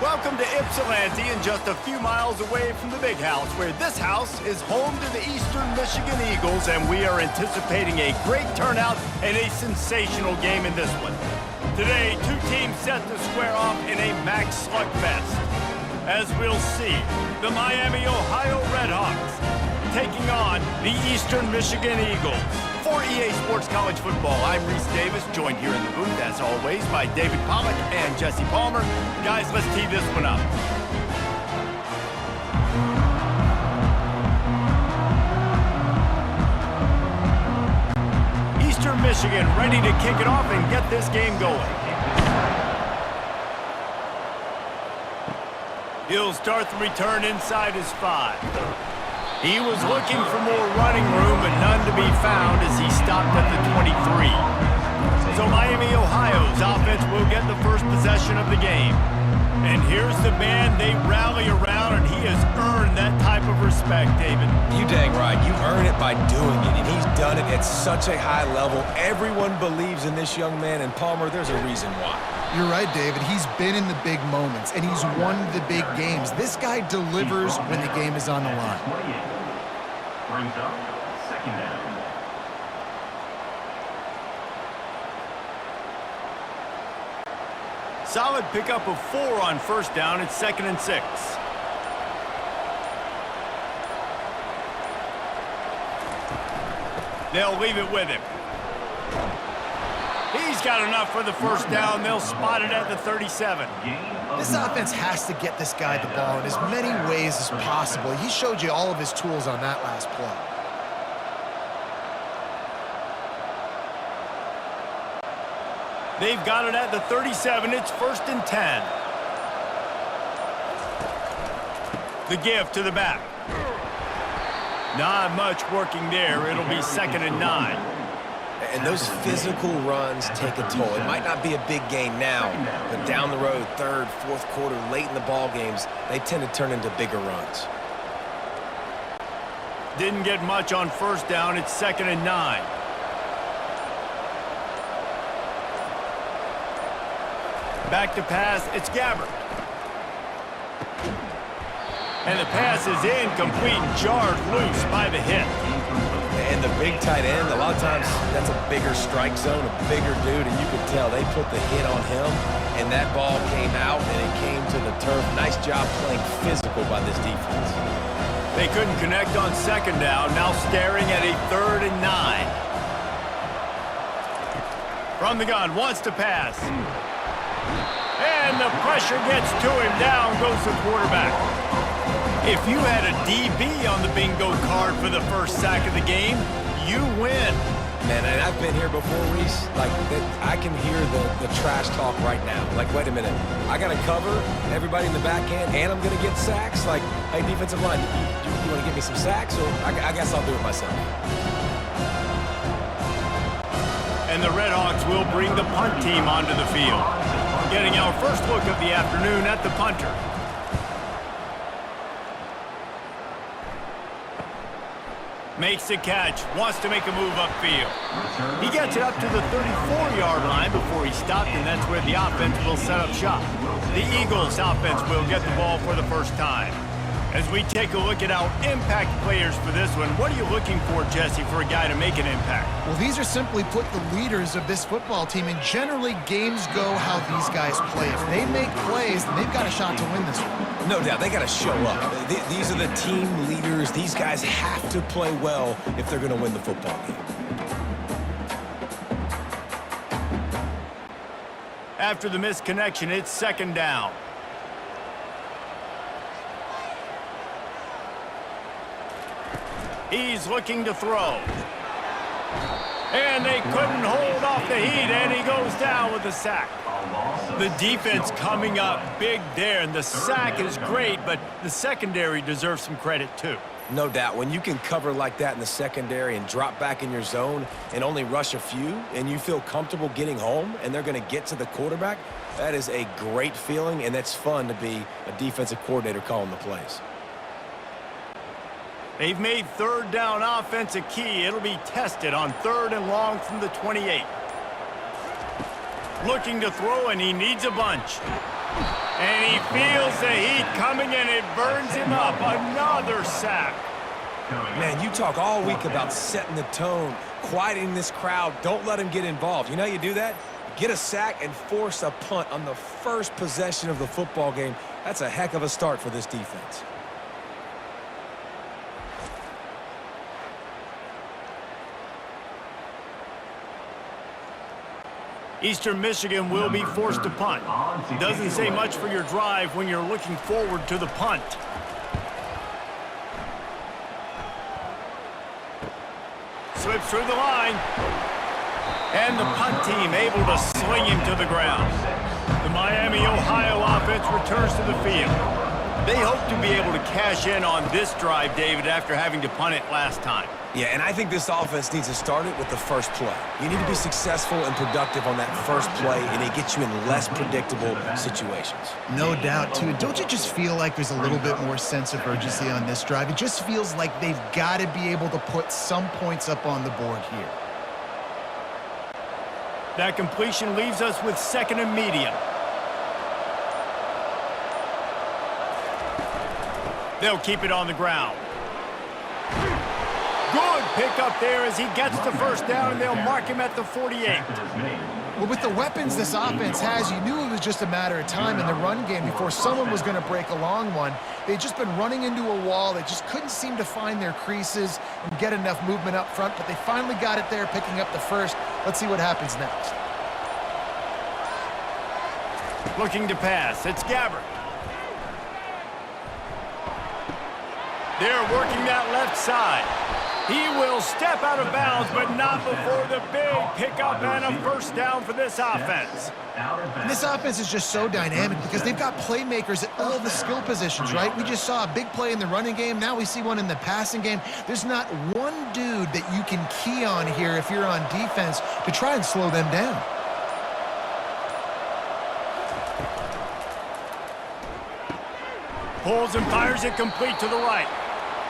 Welcome to Ypsilanti, and just a few miles away from the big house, where this house is home to the Eastern Michigan Eagles, and we are anticipating a great turnout and a sensational game in this one. Today, two teams set to square off in a max slugfest. As we'll see, the Miami, Ohio RedHawks taking on the Eastern Michigan Eagles. For EA Sports College Football, I'm Reese Davis, joined here in the booth, as always, by David Pollack and Jesse Palmer. Guys, let's tee this one up. Eastern Michigan ready to kick it off and get this game going. He'll start the return inside his 5. He was looking for more running room, but none to be found as he stopped at the 23. So Miami, Ohio's offense will get the first possession of the game. And here's the man they rally around, and he has earned that type of respect, David. You dang right. You earn it by doing it, and he's done it at such a high level. Everyone believes in this young man, and Palmer, there's a reason why. You're right, David. He's been in the big moments, and he's won the big games. This guy delivers when the game is on the line. Brings up second down. Solid pickup of 4 on first down. It's 2nd and 6. They'll leave it with him. He's got enough for the first down. They'll spot it at the 37. This offense has to get this guy the ball in as many ways as possible. He showed you all of his tools on that last play. They've got it at the 37. It's 1st and 10. The give to the back. Not much working there. It'll be 2nd and 9. And those physical runs take a toll. It might not be a big game now, but down the road, 3rd, 4th quarter, late in the ball games, they tend to turn into bigger runs. Didn't get much on first down. It's 2nd and 9. Back to pass. It's Gabbert. And the pass is incomplete, jarred loose by the hit. And the big tight end, a lot of times that's a bigger strike zone, a bigger dude, and you could tell they put the hit on him, and that ball came out, and it came to the turf. Nice job playing physical by this defense. They couldn't connect on 2nd down, now staring at a 3rd and 9. From the gun, wants to pass. And the pressure gets to him. Down goes the quarterback. If you had a DB on the bingo card for the first sack of the game, you win. Man, and I've been here before, Reese. Like, I can hear the trash talk right now. Like, wait a minute. I got to cover everybody in the back end, and I'm going to get sacks? Like, hey, defensive line, you want to give me some sacks? Or I guess I'll do it myself. And the RedHawks will bring the punt team onto the field. Getting our first look of the afternoon at the punter. Makes the catch, wants to make a move upfield. He gets it up to the 34-yard line before he stopped, and that's where the offense will set up shop. The Eagles offense will get the ball for the first time. As we take a look at our impact players for this one, what are you looking for, Jesse, for a guy to make an impact? Well, these are simply put the leaders of this football team, and generally games go how these guys play. If they make plays, then they've got a shot to win this one. No doubt, they got to show up. These are the team leaders. These guys have to play well if they're going to win the football game. After the missed connection, it's 2nd down. He's looking to throw. And they couldn't hold off the heat, and he goes down with a sack. The defense coming up big there, and the sack is great, but the secondary deserves some credit too. No doubt. When you can cover like that in the secondary and drop back in your zone and only rush a few, and you feel comfortable getting home, and they're going to get to the quarterback, that is a great feeling, and that's fun to be a defensive coordinator calling the plays. They've made 3rd down offense a key. It'll be tested on 3rd and long from the 28. Looking to throw, and he needs a bunch. And he feels the heat coming and it burns him up. Another sack. Man, you talk all week about setting the tone, quieting this crowd. Don't let them get involved. You know how you do that? Get a sack and force a punt on the first possession of the football game. That's a heck of a start for this defense. Eastern Michigan will be forced to punt. Doesn't say much for your drive when you're looking forward to the punt. Slips through the line. And the punt team able to sling him to the ground. The Miami, Ohio offense returns to the field. They hope to be able to cash in on this drive, David, after having to punt it last time. Yeah, and I think this offense needs to start it with the first play. You need to be successful and productive on that first play, and it gets you in less predictable situations. No doubt, too. Don't you just feel like there's a little bit more sense of urgency on this drive? It just feels like they've got to be able to put some points up on the board here. That completion leaves us with 2nd and medium. They'll keep it on the ground. Good pickup there as he gets the first down, and they'll mark him at the 48. Well, with the weapons this offense has, you knew it was just a matter of time in the run game before someone was going to break a long one. They'd just been running into a wall. They just couldn't seem to find their creases and get enough movement up front, but they finally got it there, picking up the first. Let's see what happens next. Looking to pass. It's Gabbert. They're working that left side. He will step out of bounds, but not before the big pickup and a first down for this offense. And this offense is just so dynamic because they've got playmakers at all the skill positions, right? We just saw a big play in the running game. Now we see one in the passing game. There's not one dude that you can key on here if you're on defense to try and slow them down. Pulls and fires it complete to the right.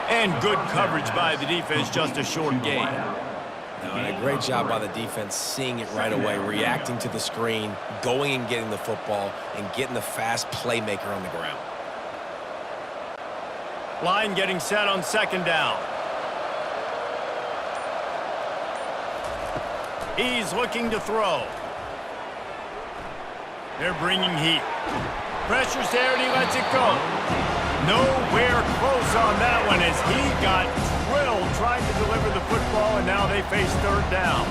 And good coverage by the defense, just a short gain. And a great job by the defense seeing it right away, reacting to the screen, going and getting the football, and getting the fast playmaker on the ground. Line getting set on 2nd down. He's looking to throw. They're bringing heat. Pressure's there, and he lets it go. Nowhere close on that one as he got drilled trying to deliver the football, and now they face 3rd down.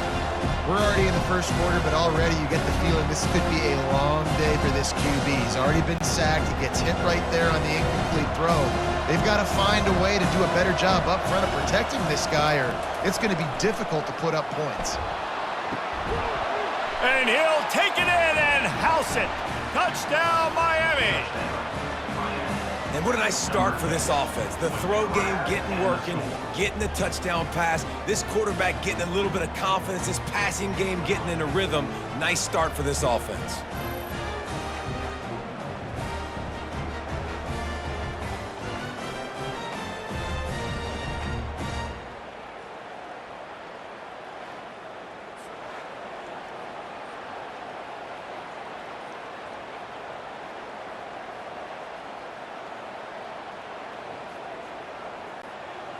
We're already in the first quarter, but already you get the feeling this could be a long day for this QB. He's already been sacked. He gets hit right there on the incomplete throw. They've got to find a way to do a better job up front of protecting this guy, or it's going to be difficult to put up points. And he'll take it in and house it. Touchdown, Miami. And what a nice start for this offense. The throw game getting working, getting the touchdown pass. This quarterback getting a little bit of confidence. This passing game getting in a rhythm. Nice start for this offense.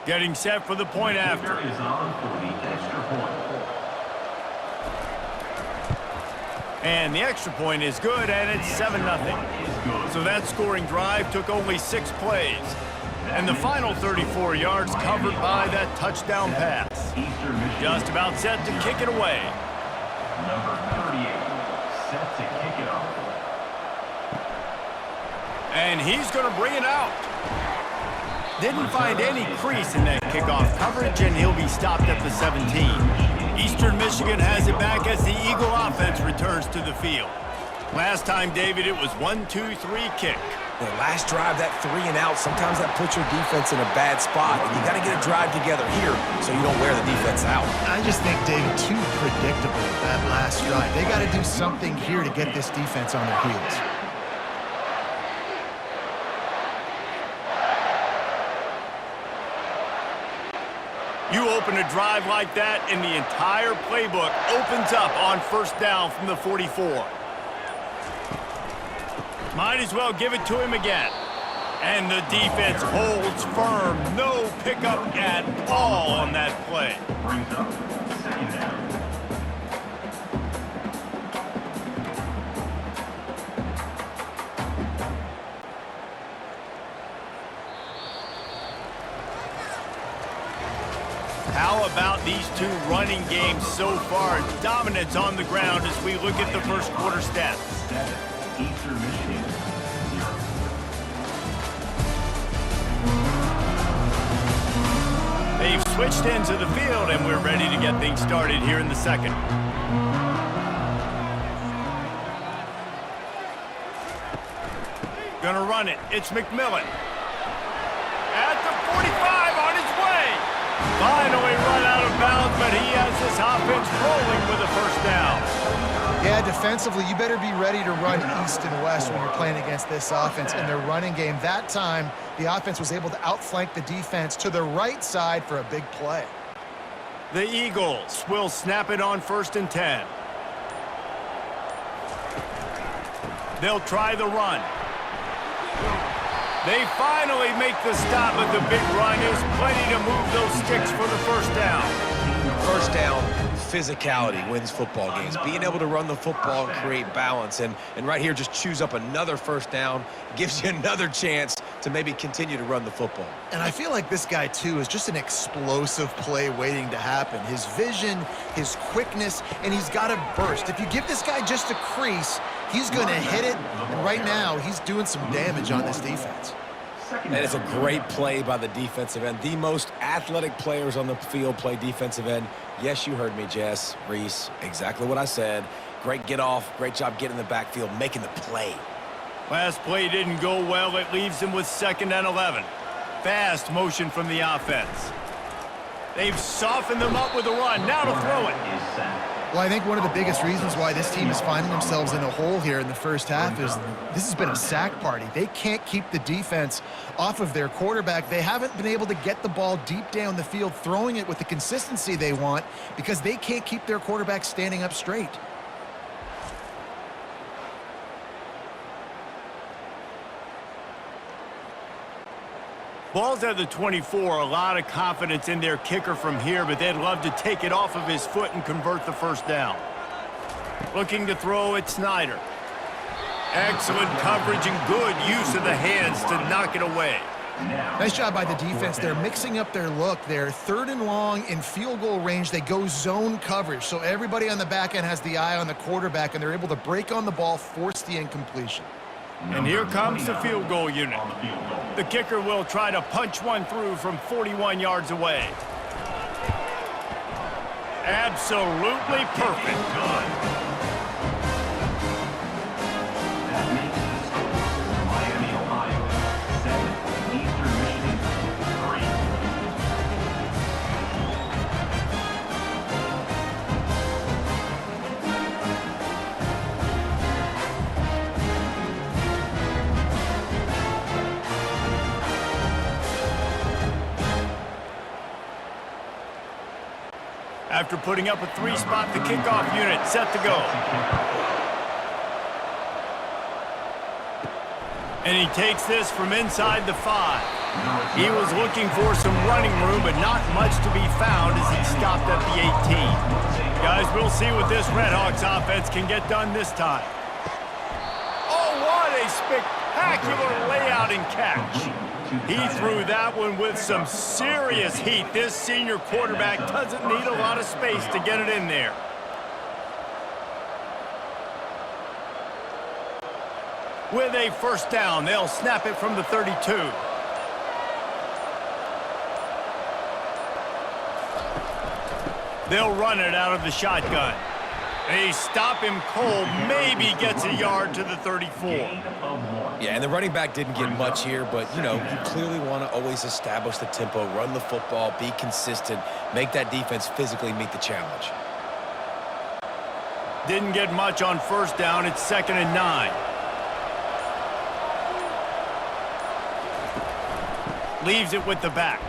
Getting set for the point after. Is on for the extra point. And the extra point is good, and it's 7-0. So that scoring drive took only 6 plays. And the final 34 yards covered by that touchdown pass. Just about set to kick it away. Number 38, set to kick it off. And he's going to bring it out. Didn't find any crease in that kickoff coverage, and he'll be stopped at the 17. Eastern Michigan has it back as the Eagle offense returns to the field. Last time, David, it was 1-2-3 kick. The last drive, that 3 and out, sometimes that puts your defense in a bad spot, and you got to get a drive together here so you don't wear the defense out. I just think, David, too predictable that last drive. They got to do something here to get this defense on their heels. You open a drive like that, and the entire playbook opens up on 1st down from the 44. Might as well give it to him again. And the defense holds firm. No pickup at all on that play. Brings up second down. How about these two running games so far? Dominance on the ground as we look at the first quarter stats. 7, Eastern Michigan, 0. They've switched ends of the field, and we're ready to get things started here in the second. Gonna run it. It's McMillan. At the 45, on his way. Finally run out of bounds, but he has this offense rolling with a first down. Yeah, defensively, you better be ready to run east and west when you're playing against this offense in their running game. That time, the offense was able to outflank the defense to the right side for a big play. The Eagles will snap it on 1st and 10. They'll try the run. They finally make the stop, but the big run is plenty to move those sticks for the first down. First down, physicality wins football games. Being able to run the football and create balance. And right here, just choose up another first down. Gives you another chance to maybe continue to run the football. And I feel like this guy, too, is just an explosive play waiting to happen. His vision, his quickness, and he's got a burst. If you give this guy just a crease, he's going to hit it. And right now, he's doing some damage on this defense. That is a great play by the defensive end. The most athletic players on the field play defensive end. Yes, you heard me, Jess, Reese. Exactly what I said. Great get off. Great job getting in the backfield, making the play. Last play didn't go well. It leaves him with 2nd and 11. Fast motion from the offense. They've softened them up with a run. Now to throw it. Well, I think one of the biggest reasons why this team is finding themselves in a hole here in the first half is this has been a sack party. They can't keep the defense off of their quarterback. They haven't been able to get the ball deep down the field, throwing it with the consistency they want because they can't keep their quarterback standing up straight. Ball's at the 24. A lot of confidence in their kicker from here, but they'd love to take it off of his foot and convert the first down. Looking to throw at Snyder. Excellent coverage and good use of the hands to knock it away. Nice job by the defense. They're mixing up their look. They're 3rd and long in field goal range. They go zone coverage, so everybody on the back end has the eye on the quarterback, and they're able to break on the ball, force the incompletion. And here comes the field goal unit. The kicker will try to punch one through from 41 yards away. Absolutely perfect. That makes the score Miami, Ohio, 7, Eastern Michigan, 3. After putting up a 3-spot, the kickoff unit set to go. And he takes this from inside the 5. He was looking for some running room, but not much to be found as he stopped at the 18. Guys, we'll see what this RedHawks offense can get done this time. Oh, what a spectacular layout and catch. He threw that one with some serious heat. This senior quarterback doesn't need a lot of space to get it in there. With a first down, they'll snap it from the 32. They'll run it out of the shotgun. They stop him cold, maybe gets a yard to the 34. Yeah, and the running back didn't get much here, but, you know, you clearly want to always establish the tempo, run the football, be consistent, make that defense physically meet the challenge. Didn't get much on first down. It's 2nd and 9. Leaves it with the back.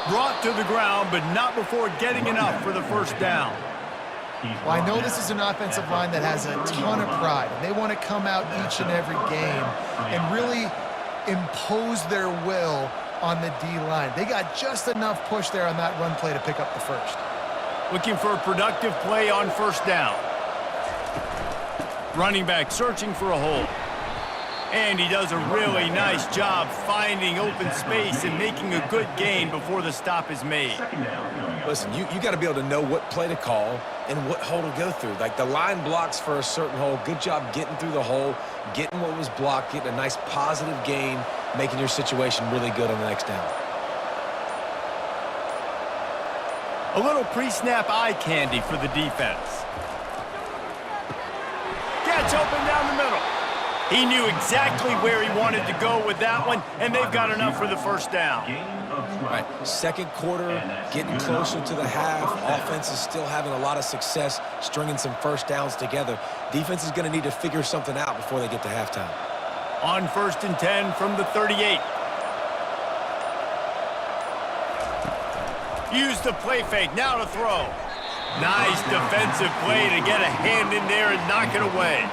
Brought to the ground, but not before getting enough for the first down. Well, I know this is an offensive line that has a ton of pride. They want to come out each and every game and really impose their will on the D-line. They got just enough push there on that run play to pick up the first. Looking for a productive play on first down. Running back searching for a hole. And he does a really nice job finding open space and making a good gain before the stop is made. Listen, you got to be able to know what play to call and what hole to go through. Like, the line blocks for a certain hole. Good job getting through the hole, getting what was blocked, getting a nice positive gain, making your situation really good on the next down. A little pre-snap eye candy for the defense. Gets open down the middle. He knew exactly where he wanted to go with that one, and they've got enough for the first down. All right, second quarter, getting closer to the half. Offense is still having a lot of success stringing some first downs together. Defense is going to need to figure something out before they get to halftime. On 1st and 10 from the 38. Use the play fake, now to throw. Nice defensive play to get a hand in there and knock it away.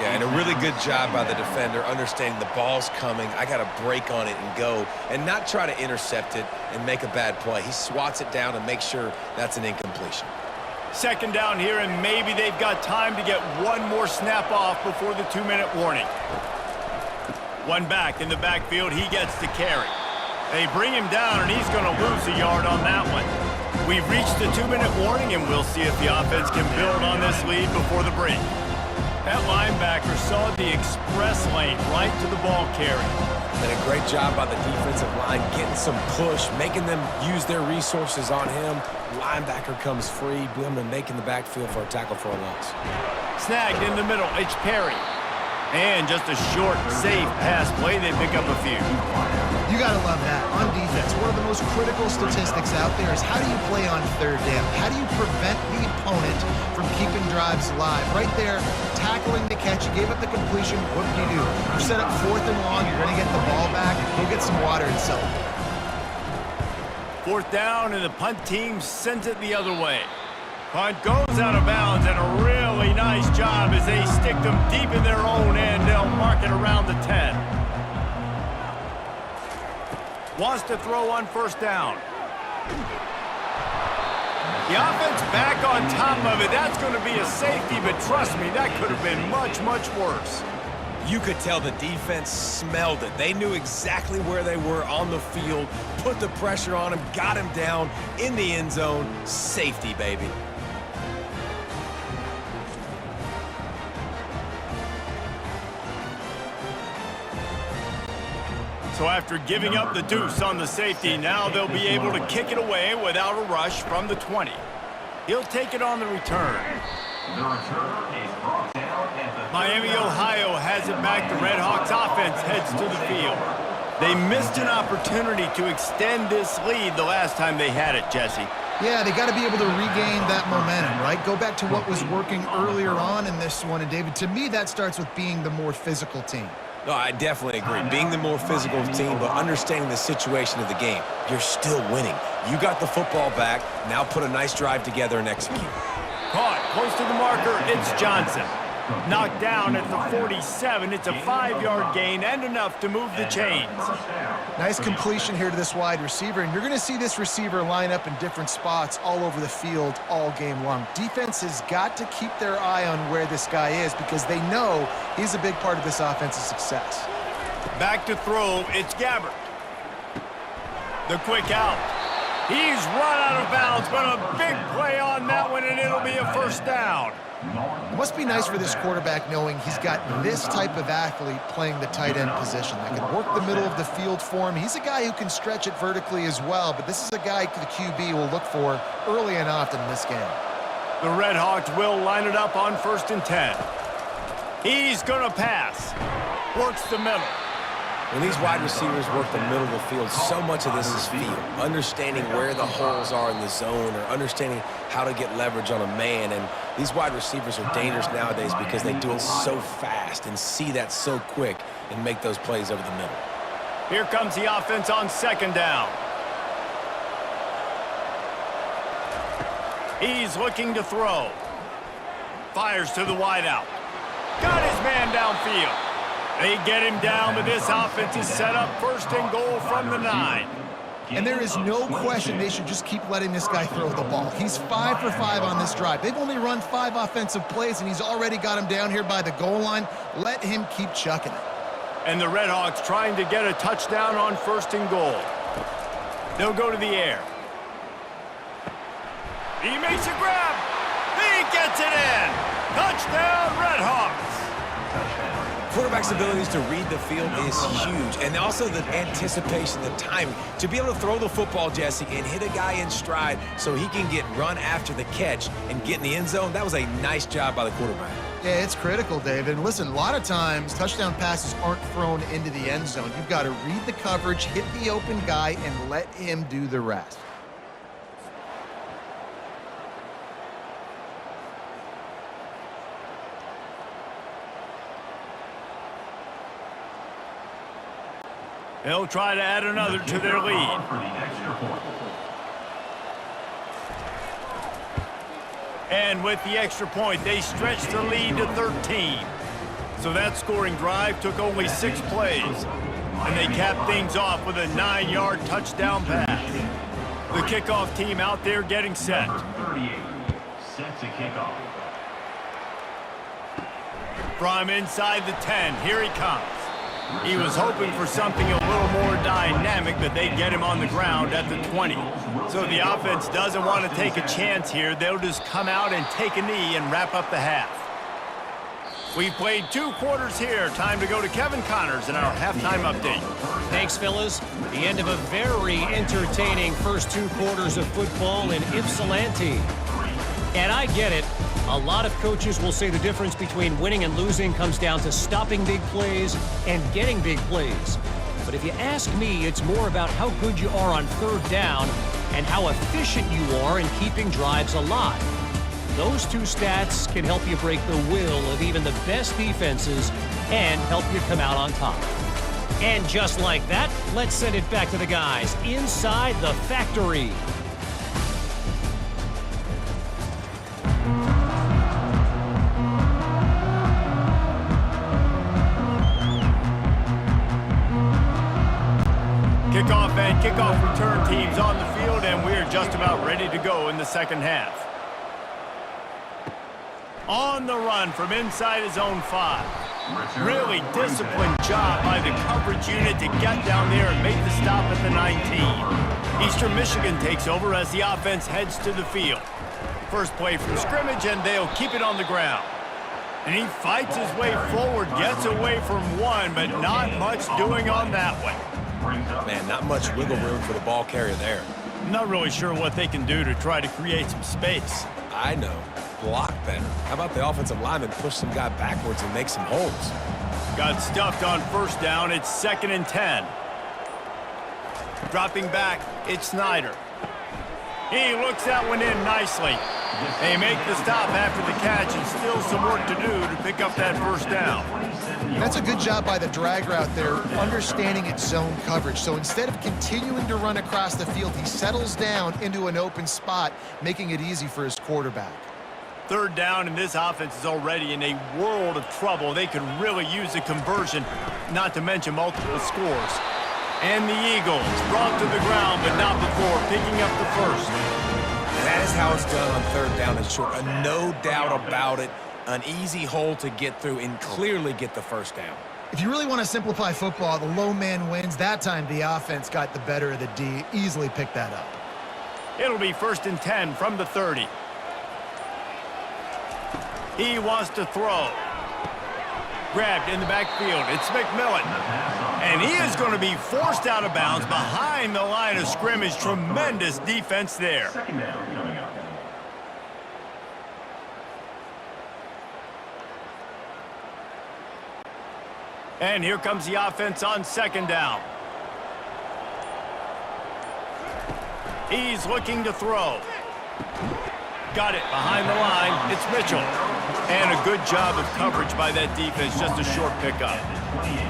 Yeah, and a really good job by the defender understanding the ball's coming. I got to break on it and go and not try to intercept it and make a bad play. He swats it down and makes sure that's an incompletion. Second down here, and maybe they've got time to get one more snap off before the 2-minute warning. One back in the backfield, he gets to carry. They bring him down, and he's going to lose a yard on that one. We've reached the 2-minute warning, and we'll see if the offense can build on this lead before the break. That linebacker saw the express lane right to the ball carrier. And a great job by the defensive line getting some push, making them use their resources on him. Linebacker comes free, boom, and making the backfield for a tackle for a loss. Snagged in the middle, it's Perry. And just a short, safe pass play, they pick up a few. You got to love that. On defense, one of the most critical statistics out there is how do you play on third down? How do you prevent the opponent from keeping drives alive? Right there, tackling the catch, you gave up the completion, what do? You set up 4th and long, you're going to get the ball back, go get some water and celebrate. 4th down, and the punt team sends it the other way. Punt goes out of bounds, and a really nice job as they stick them deep in their own end. They'll mark it around the 10. Wants to throw on first down. The offense back on top of it. That's going to be a safety, but trust me, that could have been much, much worse. You could tell the defense smelled it. They knew exactly where they were on the field, put the pressure on him, got him down in the end zone. Safety, baby. So after giving up the deuce on the safety, now they'll be able to kick it away without a rush from the 20. He'll take it on the return. The return is brought down at the Miami, Ohio has it back. The RedHawks offense heads to the field. They missed an opportunity to extend this lead the last time they had it, Jesse. Yeah, they got to be able to regain that momentum, right? Go back to what was working earlier on in this one. And, David, to me, that starts with being the more physical team. No, I definitely agree. Being the more physical team, but understanding the situation of the game. You're still winning. You got the football back. Now put a nice drive together and execute. Caught close to the marker. It's Johnson. Knocked down at the 47. It's a 5-yard gain and enough to move the chains. Nice completion here to this wide receiver, and you're going to see this receiver line up in different spots all over the field all game long. Defense has got to keep their eye on where this guy is because they know he's a big part of this offense's success. Back to throw. It's Gabbert. The quick out. He's run out of bounds, but a big play on that one, and it'll be a first down. It must be nice for this quarterback knowing he's got this type of athlete playing the tight end position that can work the middle of the field for him. He's a guy who can stretch it vertically as well, but this is a guy the QB will look for early and often in this game. The RedHawks will line it up on 1st and 10. He's going to pass. Works the middle. When these wide receivers work the middle of the field, so much of this is feel. Understanding where the holes are in the zone or understanding how to get leverage on a man. And these wide receivers are dangerous nowadays because they do it so fast and see that so quick and make those plays over the middle. Here comes the offense on 2nd down. He's looking to throw. Fires to the wideout. Got his man downfield. They get him down, but this offense is set up first and goal from the 9. And there is no question they should just keep letting this guy throw the ball. He's 5 for 5 on this drive. They've only run 5 offensive plays, and he's already got him down here by the goal line. Let him keep chucking it. And the RedHawks trying to get a touchdown on first and goal. They'll go to the air. He makes a grab. He gets it in. Touchdown, RedHawks. Quarterback's abilities to read the field is huge, and also the anticipation, the timing. To be able to throw the football, Jesse, and hit a guy in stride so he can get run after the catch and get in the end zone, that was a nice job by the quarterback. Yeah, it's critical, David. And listen, a lot of times touchdown passes aren't thrown into the end zone. You've got to read the coverage, hit the open guy, and let him do the rest. They'll try to add another to their lead. And with the extra point, they stretch the lead to 13. So that scoring drive took only 6 plays. And they capped things off with a 9-yard touchdown pass. The kickoff team out there getting set. Number 38, set to kickoff. From inside the 10, here he comes. He was hoping for something a little more dynamic, but they get him on the ground at the 20. So the offense doesn't want to take a chance here. They'll just come out and take a knee and wrap up the half. We've played 2 quarters here. Time to go to Kevin Connors in our halftime update. Thanks, fellas. The end of a very entertaining first 2 quarters of football in Ypsilanti. And I get it. A lot of coaches will say the difference between winning and losing comes down to stopping big plays and getting big plays. But if you ask me, it's more about how good you are on 3rd down and how efficient you are in keeping drives alive. Those 2 stats can help you break the will of even the best defenses and help you come out on top. And just like that, let's send it back to the guys inside the factory. Kickoff and kickoff return teams on the field, and we're just about ready to go in the second half. On the run from inside his own 5. Really disciplined job by the coverage unit to get down there and make the stop at the 19. Eastern Michigan takes over as the offense heads to the field. First play from scrimmage, and they'll keep it on the ground. And he fights his way forward, gets away from 1, but not much doing on that one. Man, not much wiggle room for the ball carrier there. I'm not really sure what they can do to try to create some space. I know. Block better. How about the offensive lineman push some guy backwards and make some holes? Got stuffed on first down. It's 2nd and 10. Dropping back, it's Snyder. He looks that one in nicely. They make the stop after the catch, and still some work to do to pick up that first down. That's a good job by the drag route there, understanding its zone coverage. So instead of continuing to run across the field, he settles down into an open spot, making it easy for his quarterback. 3rd down, and this offense is already in a world of trouble. They could really use a conversion, not to mention multiple scores. And the Eagles brought to the ground, but not before picking up the first. That is how it's done on 3rd down and short. No doubt about it. An easy hole to get through and clearly get the first down. If you really want to simplify football, the low man wins. That time the offense got the better of the D. Easily picked that up. It'll be 1st and 10 from the 30. He wants to throw. Grabbed in the backfield. It's McMillan. And he is going to be forced out of bounds behind the line of scrimmage. Tremendous defense there. Second down coming up. And here comes the offense on 2nd down. He's looking to throw. Got it behind the line. It's Mitchell. And a good job of coverage by that defense. Just a short pickup.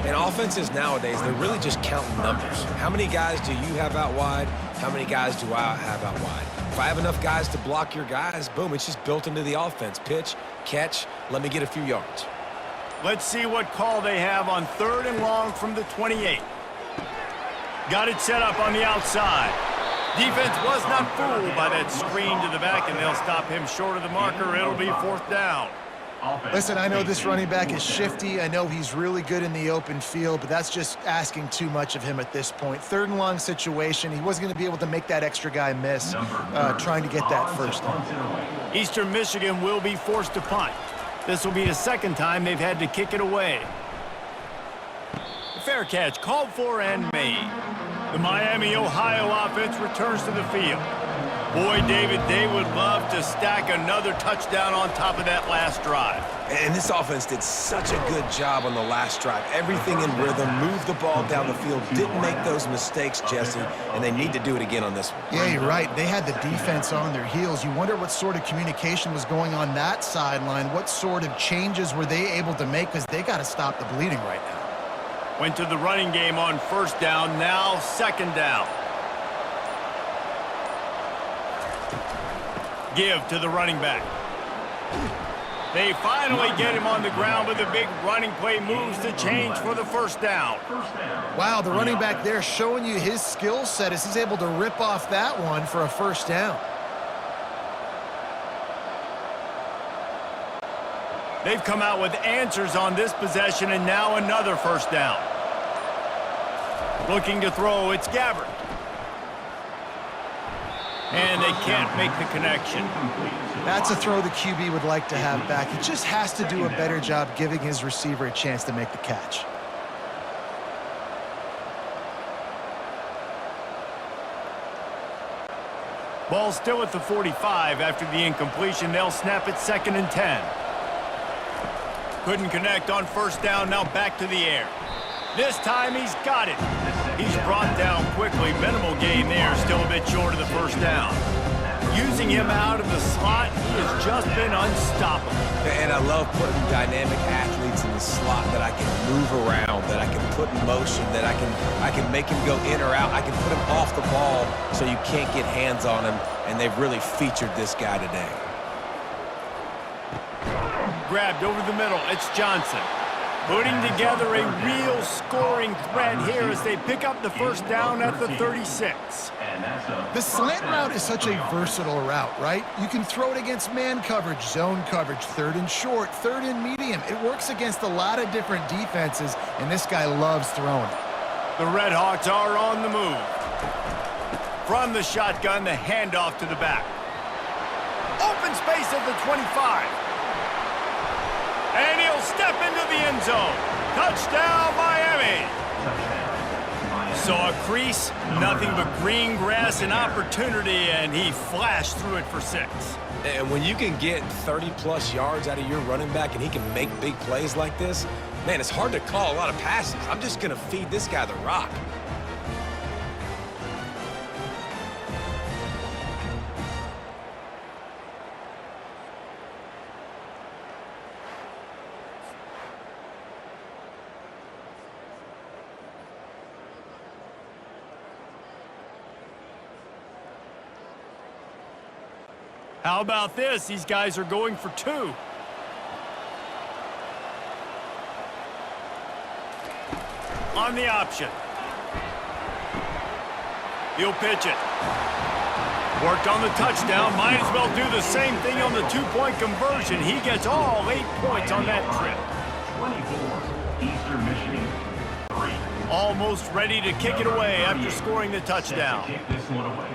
And offenses nowadays, they're really just counting numbers. How many guys do you have out wide? How many guys do I have out wide? If I have enough guys to block your guys, boom, it's just built into the offense. Pitch, catch, let me get a few yards. Let's see what call they have on 3rd and long from the 28. Got it set up on the outside. Defense was not fooled by that screen to the back, and they'll stop him short of the marker. It'll be 4th down. Listen, I know this running back is shifty. I know he's really good in the open field, but that's just asking too much of him at this point. 3rd and long situation. He wasn't going to be able to make that extra guy miss trying to get that first down. Eastern Michigan will be forced to punt. This will be the 2nd time they've had to kick it away. Fair catch called for and made. The Miami, Ohio offense returns to the field. Boy, David, they would love to stack another touchdown on top of that last drive. And this offense did such a good job on the last drive. Everything in rhythm, moved the ball down the field, didn't make those mistakes, Jesse, and they need to do it again on this one. Yeah, you're right. They had the defense on their heels. You wonder what sort of communication was going on that sideline. What sort of changes were they able to make, because they got to stop the bleeding right now. Went to the running game on 1st down, now 2nd down. Give to the running back. They finally get him on the ground, but the big running play moves the change for the 1st down. Wow, the running back there showing you his skill set as he's able to rip off that one for a 1st down. They've come out with answers on this possession, and now another 1st down. Looking to throw, it's Gabbert. And they can't make the connection. That's a throw the QB would like to have back. He just has to do a better job giving his receiver a chance to make the catch. Ball still at the 45 after the incompletion. They'll snap it 2nd and 10. Couldn't connect on 1st down, now back to the air. This time he's got it. He's brought down quickly. Minimal gain there, still a bit short of the 1st down. Using him out of the slot, he has just been unstoppable. And I love putting dynamic athletes in the slot that I can move around, that I can put in motion, that I can make him go in or out. I can put him off the ball so you can't get hands on him, and they've really featured this guy today. Grabbed over the middle, it's Johnson. Putting together a real scoring threat here as they pick up the 1st down at the 36. The slant route is such a versatile route, right? You can throw it against man coverage, zone coverage, 3rd and short, 3rd and medium. It works against a lot of different defenses, and this guy loves throwing it. The RedHawks are on the move. From the shotgun, the handoff to the back. Open space at the 25. And he'll step into the end zone. Touchdown, Miami. Saw a crease, nothing but green grass and opportunity, and he flashed through it for 6. And when you can get 30-plus yards out of your running back and he can make big plays like this, man, it's hard to call a lot of passes. I'm just going to feed this guy the rock. How about this? These guys are going for 2. On the option. He'll pitch it. Worked on the touchdown. Might as well do the same thing on the 2-point conversion. He gets all 8 points on that trip. 24, Eastern Michigan, 3. Almost ready to kick it away after scoring the touchdown. Kick this one away.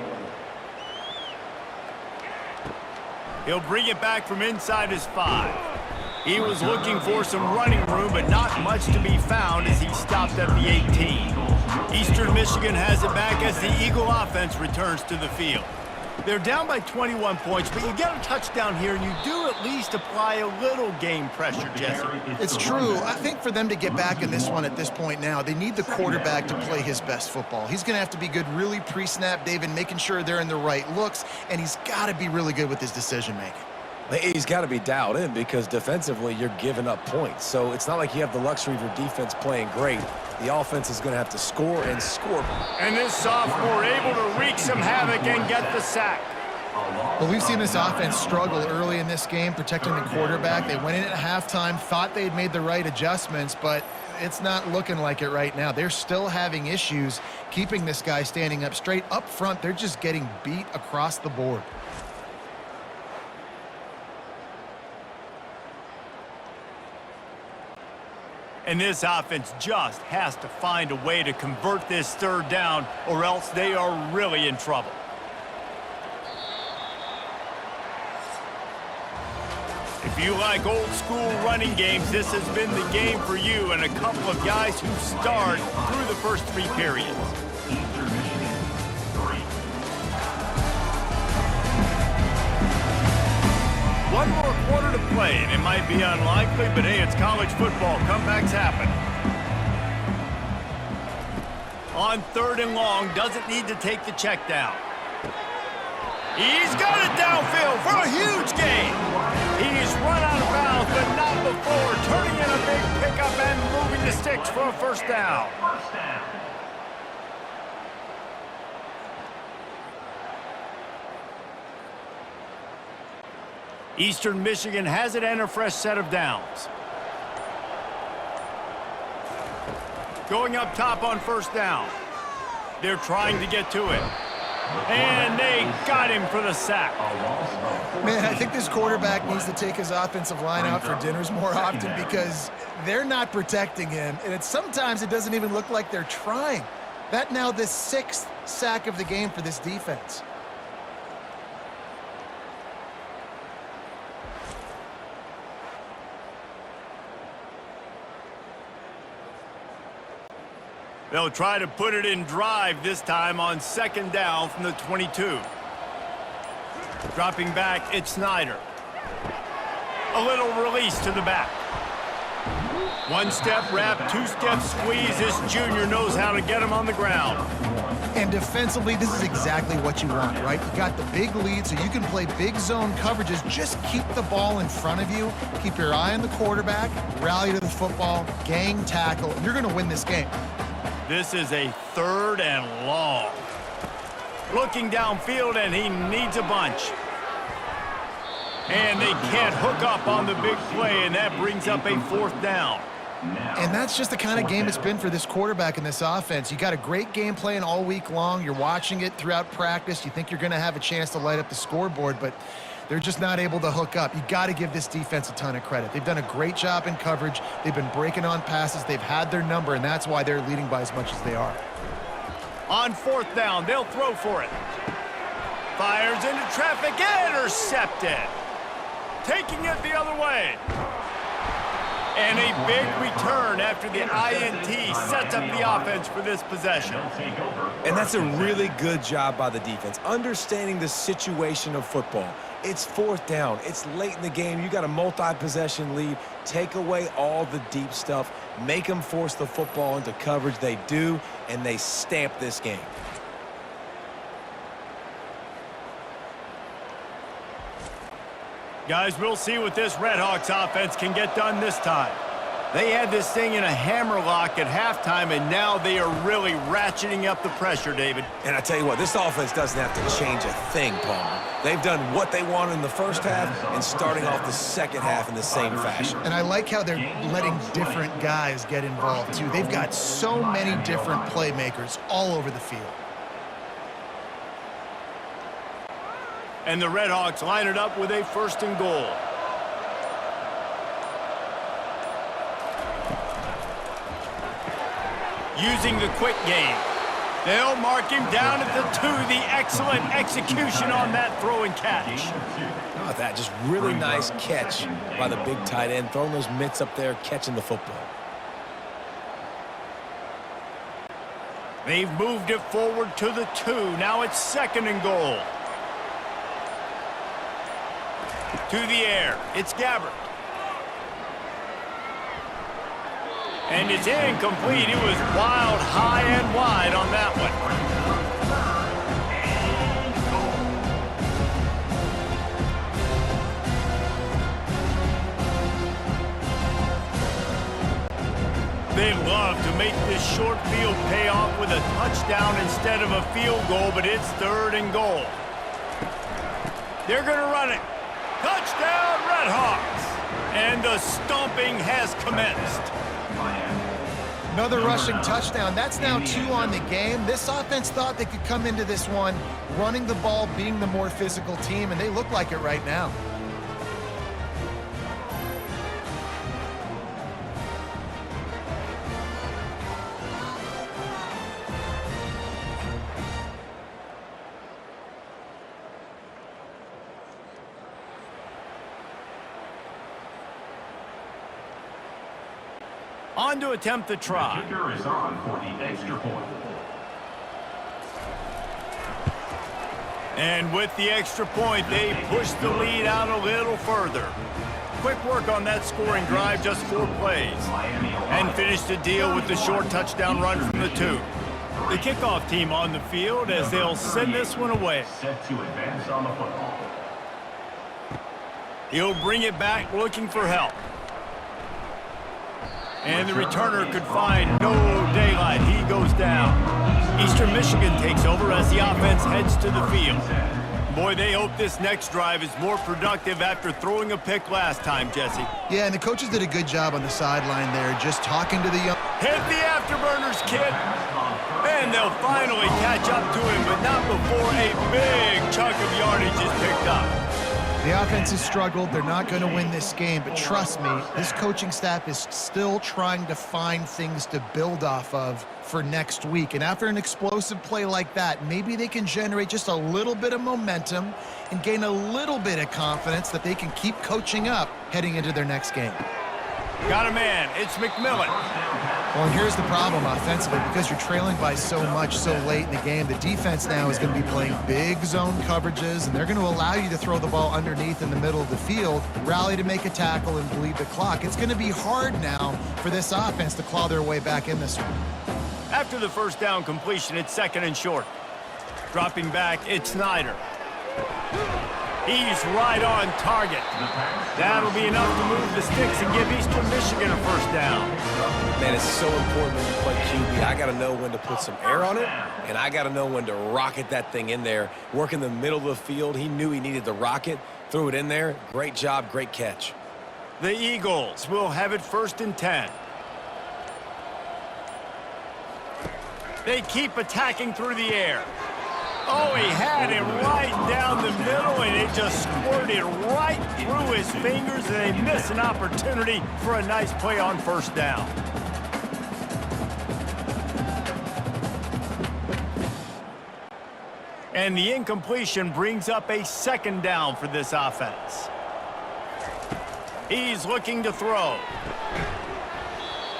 He'll bring it back from inside his 5. He was looking for some running room, but not much to be found as he stopped at the 18. Eastern Michigan has it back as the Eagle offense returns to the field. They're down by 21 points, but you get a touchdown here, and you do at least apply a little game pressure, Jesse. It's true. I think for them to get back in this one at this point now, they need the quarterback to play his best football. He's going to have to be good really pre-snap, David, making sure they're in the right looks, and he's got to be really good with his decision-making. He's got to be dialed in because defensively you're giving up points. So it's not like you have the luxury of your defense playing great. The offense is going to have to score and score. And this sophomore able to wreak some havoc and get the sack. Well, we've seen this offense struggle early in this game, protecting the quarterback. They went in at halftime, thought they'd made the right adjustments, but it's not looking like it right now. They're still having issues keeping this guy standing up straight. Up front, they're just getting beat across the board. And this offense just has to find a way to convert this third down, or else they are really in trouble. If you like old school running games, this has been the game for you and a couple of guys who start through the first 3 periods. Eastern Michigan, 3. One more quarter to play, and it might be unlikely, but hey, it's college football. Comebacks happen. On 3rd and long, doesn't need to take the check down. He's got it downfield for a huge gain. He's run out of bounds, but not before turning in a big pickup and moving the sticks for a first down. Eastern Michigan has it and a fresh set of downs. Going up top on first down. They're trying to get to it. And they got him for the sack. Man, I think this quarterback needs to take his offensive line out for dinners more often because they're not protecting him. And sometimes it doesn't even look like they're trying. That now the 6th sack of the game for this defense. They'll try to put it in drive this time on 2nd down from the 22. Dropping back, it's Snyder. A little release to the back. 1-step wrap, 2-step squeeze. This junior knows how to get him on the ground. And defensively, this is exactly what you want, right? You got the big lead, so you can play big zone coverages. Just keep the ball in front of you. Keep your eye on the quarterback. Rally to the football. Gang tackle. You're going to win this game. This is a 3rd and long. Looking downfield, and he needs a bunch. And they can't hook up on the big play, and that brings up a 4th down. And that's just the kind of game it's been for this quarterback in this offense. You got a great game plan all week long. You're watching it throughout practice. You think you're going to have a chance to light up the scoreboard, but they're just not able to hook up. You got to give this defense a ton of credit. They've done a great job in coverage. They've been breaking on passes. They've had their number, and that's why they're leading by as much as they are. On 4th down, they'll throw for it. Fires into traffic, intercepted. Taking it the other way. And a big return after the INT sets up the offense for this possession. And that's a really good job by the defense, understanding the situation of football. It's 4th down. It's late in the game. You got a multi-possession lead. Take away all the deep stuff. Make them force the football into coverage. They do, and they stamp this game. Guys, we'll see what this RedHawks offense can get done this time. They had this thing in a hammerlock at halftime, and now they are really ratcheting up the pressure, David. And I tell you what, this offense doesn't have to change a thing, Palmer. They've done what they wanted in the first half and starting off the second half in the same fashion. And I like how they're letting different guys get involved, too. They've got so many different playmakers all over the field. And the RedHawks line it up with a 1st and goal. Using the quick game. They'll mark him down at the 2. The excellent execution on that throw and catch. Oh, that just really nice catch by the big tight end, throwing those mitts up there, catching the football. They've moved it forward to the 2. Now it's 2nd and goal. To the air. It's Gabbert. And it's incomplete. It was wild, high and wide on that one. They love to make this short field pay off with a touchdown instead of a field goal, but it's 3rd and goal. They're going to run it. Touchdown, RedHawks! And the stomping has commenced. Another rushing touchdown. That's now 2 on the game. This offense thought they could come into this one running the ball, being the more physical team, and they look like it right now. On to attempt the try. The kicker is on for the extra point. And with the extra point, they push the lead out a little further. Quick work on that scoring drive, just 4 plays. And finished the deal with the short touchdown run from the 2. The kickoff team on the field as they'll send this one away. Set to advance on the football. He'll bring it back looking for help. And the returner could find no daylight. He goes down. Eastern Michigan takes over as the offense heads to the field. Boy, they hope this next drive is more productive after throwing a pick last time, Jesse. Yeah, and the coaches did a good job on the sideline there, just talking to the young... Hit the afterburners, kid. And they'll finally catch up to him, but not before a big chunk of yardage is picked up. The offense has struggled. They're not going to win this game, but trust me, this coaching staff is still trying to find things to build off of for next week. And after an explosive play like that, maybe they can generate just a little bit of momentum and gain a little bit of confidence that they can keep coaching up heading into their next game. Got a man. It's McMillan. Well, and here's the problem offensively. Because you're trailing by so much so late in the game, the defense now is going to be playing big zone coverages, and they're going to allow you to throw the ball underneath in the middle of the field, rally to make a tackle, and bleed the clock. It's going to be hard now for this offense to claw their way back in this one. After the first down completion, it's 2nd and short. Dropping back, it's Snyder. He's right on target. That'll be enough to move the sticks and give Eastern Michigan a first down. Man, it's so important when you play QB. I got to know when to put some air on it, and I got to know when to rocket that thing in there. Work in the middle of the field. He knew he needed the rocket. Threw it in there. Great job, great catch. The Eagles will have it 1st and 10. They keep attacking through the air. Oh, he had it right down the middle, and it just squirted right through his fingers, and they miss an opportunity for a nice play on 1st down. And the incompletion brings up a 2nd down for this offense. He's looking to throw.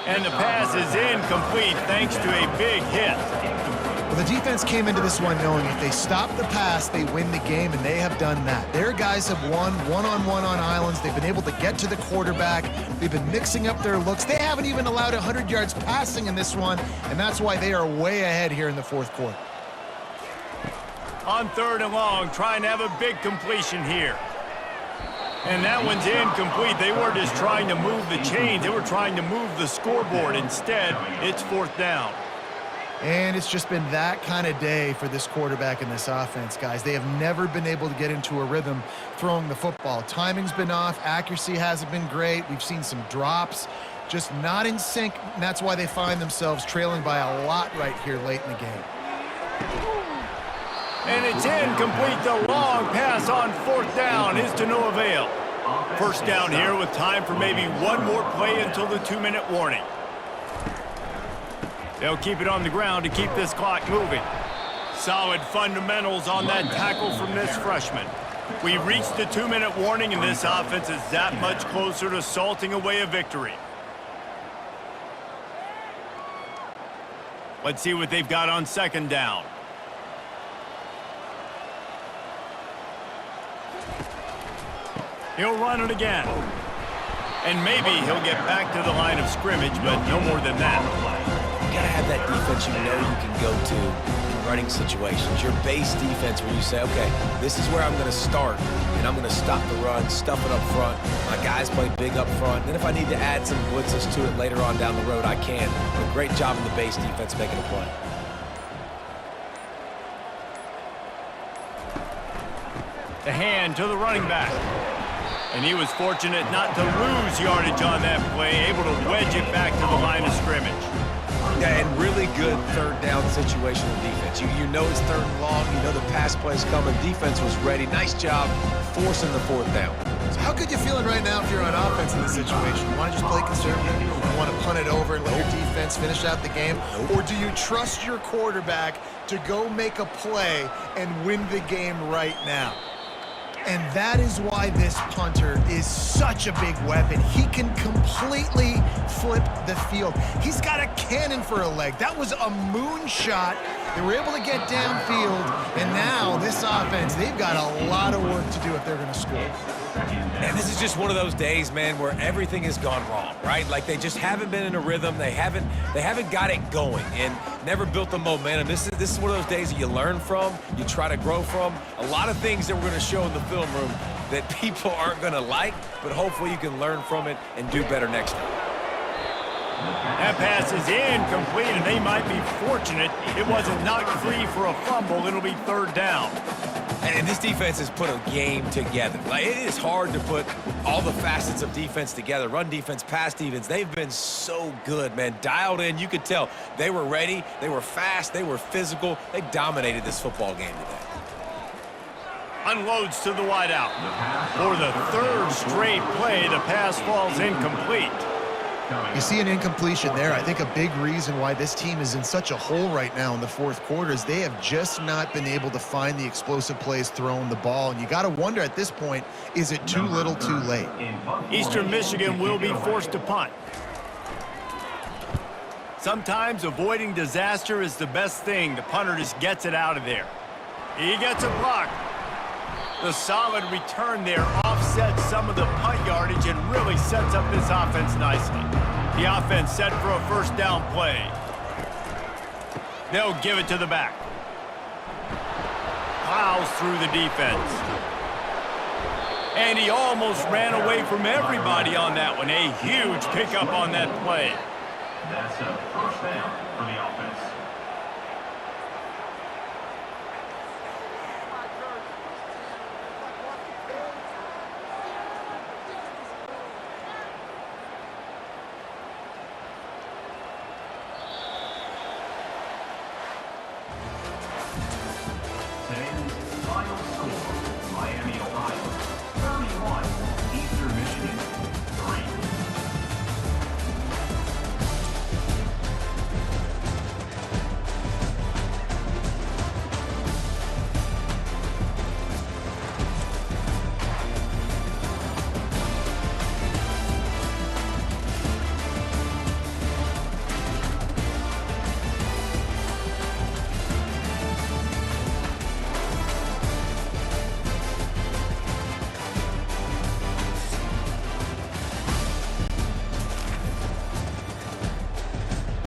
And the pass is incomplete thanks to a big hit. Well, the defense came into this one knowing if they stop the pass, they win the game, and they have done that. Their guys have won one-on-one on islands. They've been able to get to the quarterback. They've been mixing up their looks. They haven't even allowed 100 yards passing in this one, and that's why they are way ahead here in the 4th quarter. On 3rd and long, trying to have a big completion here. And that one's incomplete. They were just trying to move the chains. They were trying to move the scoreboard. Instead, it's 4th down. And it's just been that kind of day for this quarterback and this offense, guys. They have never been able to get into a rhythm throwing the football. Timing's been off. Accuracy hasn't been great. We've seen some drops, just not in sync. And that's why they find themselves trailing by a lot right here late in the game. And it's incomplete. The long pass on 4th down is to no avail. 1st down here with time for maybe one more play until the 2-minute warning. They'll keep it on the ground to keep this clock moving. Solid fundamentals on that tackle from this freshman. We've reached the 2-minute warning, and this offense is that much closer to salting away a victory. Let's see what they've got on 2nd down. He'll run it again. And maybe he'll get back to the line of scrimmage, but no more than that. You got to have that defense you know you can go to and running situations, your base defense where you say, okay, this is where I'm going to start, and I'm going to stop the run, stuff it up front. My guys play big up front. Then if I need to add some blitzes to it later on down the road, I can. But great job in the base defense making a play. The hand to the running back. And he was fortunate not to lose yardage on that play, able to wedge it back to the line of scrimmage. Yeah, and really good third down situational defense. You know it's third and long. You know the pass play's coming. Defense was ready. Nice job forcing the fourth down. So how good you feeling right now if you're on offense in this situation? You want to just play conservative? You want to punt it over and let your defense finish out the game? Or do you trust your quarterback to go make a play and win the game right now? And that is why this punter is such a big weapon. He can completely flip the field. He's got a cannon for a leg. That was a moonshot. They were able to get downfield, and now this offense, they've got a lot of work to do if they're going to score. And this is just one of those days, man, where everything has gone wrong, right? Like they just haven't been in a rhythm. They haven't got it going and never built the momentum. This is one of those days that you learn from, you try to grow from. A lot of things that we're going to show in the film room that people aren't going to like, but hopefully you can learn from it and do better next time. That pass is incomplete, and they might be fortunate it wasn't knocked free for a fumble. It'll be third down. And this defense has put a game together. Like, it is hard to put all the facets of defense together. Run defense, pass defense. They've been so good, man. Dialed in. You could tell they were ready. They were fast. They were physical. They dominated this football game today. Unloads to the wideout. For the third straight play, the pass falls incomplete. You see an incompletion there. I think a big reason why this team is in such a hole right now in the fourth quarter is they have just not been able to find the explosive plays throwing the ball. And you got to wonder at this point, is it too little too late? Eastern Michigan will be forced to punt. Sometimes avoiding disaster is the best thing. The punter just gets it out of there. He gets a block. The solid return there offsets some of the punt yardage and really sets up this offense nicely. The offense set for a first down play. They'll give it to the back. Plows through the defense. And he almost ran away from everybody on that one. A huge pickup on that play. That's a first down for the offense.